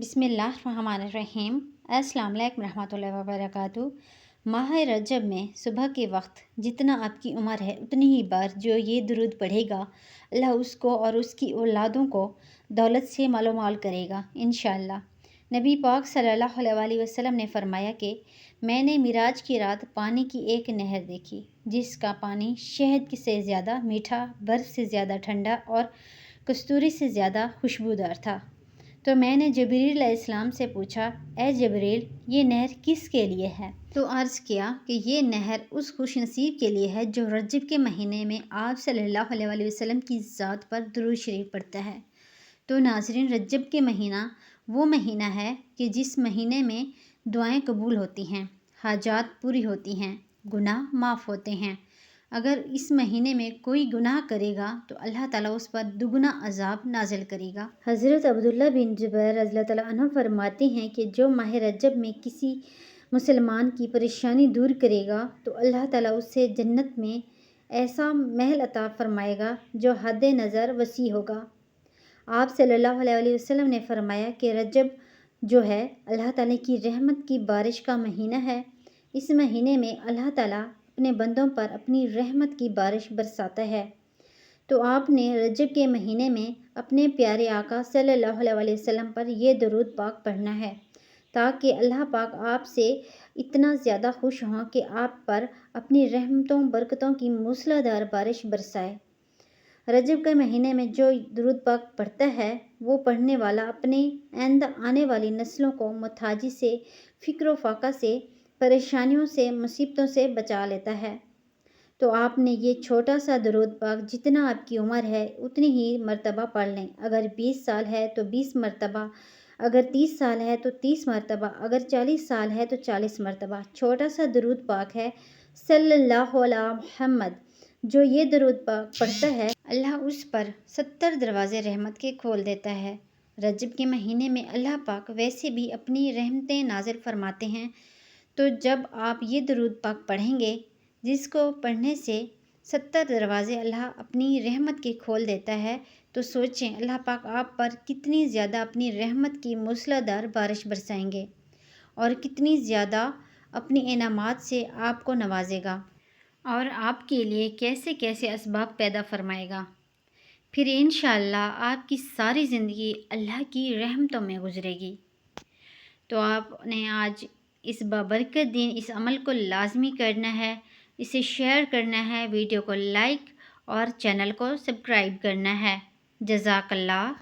بسم اللہ الرحمن الرحیم۔ السلام علیکم ورحمۃ اللہ وبرکاتہ۔ ماہ رجب میں صبح کے وقت جتنا آپ کی عمر ہے اتنی ہی بار جو یہ درود پڑھے گا اللہ اس کو اور اس کی اولادوں کو دولت سے مال و مال کرے گا انشاءاللہ۔ نبی پاک صلی اللہ علیہ وآلہ وسلم نے فرمایا کہ میں نے معراج کی رات پانی کی ایک نہر دیکھی جس کا پانی شہد سے زیادہ میٹھا، برف سے زیادہ ٹھنڈا اور کستوری سے زیادہ خوشبودار تھا۔ تو میں نے جبریل علیہ السلام سے پوچھا، اے جبریل، یہ نہر کس کے لیے ہے؟ تو عرض کیا کہ یہ نہر اس خوش نصیب کے لیے ہے جو رجب کے مہینے میں آپ صلی اللہ علیہ وآلہ وسلم کی ذات پر درود شریف پڑھتا ہے۔ تو ناظرین، رجب کے مہینہ وہ مہینہ ہے کہ جس مہینے میں دعائیں قبول ہوتی ہیں، حاجات پوری ہوتی ہیں، گناہ معاف ہوتے ہیں۔ اگر اس مہینے میں کوئی گناہ کرے گا تو اللہ تعالیٰ اس پر دگنا عذاب نازل کرے گا۔ حضرت عبداللہ بن زبیر رضی اللہ تعالیٰ عنہ فرماتے ہیں کہ جو ماہ رجب میں کسی مسلمان کی پریشانی دور کرے گا تو اللہ تعالیٰ اسے جنت میں ایسا محل عطا فرمائے گا جو حد نظر وسیع ہوگا۔ آپ صلی اللہ علیہ وآلہ وسلم نے فرمایا کہ رجب جو ہے اللہ تعالیٰ کی رحمت کی بارش کا مہینہ ہے۔ اس مہینے میں اللہ تعالیٰ اپنے بندوں پر اپنی رحمت کی بارش برساتا ہے۔ تو آپ نے رجب کے مہینے میں اپنے پیارے آقا صلی اللہ علیہ وآلہ وسلم پر یہ درود پاک پڑھنا ہے تاکہ اللہ پاک آپ سے اتنا زیادہ خوش ہوں کہ آپ پر اپنی رحمتوں برکتوں کی موسلادھار بارش برسائے۔ رجب کے مہینے میں جو درود پاک پڑھتا ہے وہ پڑھنے والا اپنے آئندہ آنے والی نسلوں کو متاجی سے، فکر و فاقہ سے، پریشانیوں سے، مصیبتوں سے بچا لیتا ہے۔ تو آپ نے یہ چھوٹا سا درود پاک جتنا آپ کی عمر ہے اتنی ہی مرتبہ پڑھ لیں۔ اگر 20 سال ہے تو 20 مرتبہ، اگر 30 سال ہے تو 30 مرتبہ، اگر 40 سال ہے تو 40 مرتبہ۔ چھوٹا سا درود پاک ہے، صلی اللہ علیہ محمد۔ جو یہ درود پاک پڑھتا ہے اللہ اس پر 70 دروازے رحمت کے کھول دیتا ہے۔ رجب کے مہینے میں اللہ پاک ویسے بھی اپنی رحمتیں نازل فرماتے ہیں، تو جب آپ یہ درود پاک پڑھیں گے جس کو پڑھنے سے 70 دروازے اللہ اپنی رحمت کے کھول دیتا ہے، تو سوچیں اللہ پاک آپ پر کتنی زیادہ اپنی رحمت کی موسلادھار بارش برسائیں گے اور کتنی زیادہ اپنی انعامات سے آپ کو نوازے گا اور آپ کے لیے کیسے کیسے اسباب پیدا فرمائے گا۔ پھر انشاءاللہ آپ کی ساری زندگی اللہ کی رحمتوں میں گزرے گی۔ تو آپ نے آج اس بابرکت دن اس عمل کو لازمی کرنا ہے، اسے شیئر کرنا ہے، ویڈیو کو لائک اور چینل کو سبسکرائب کرنا ہے۔ جزاک اللہ۔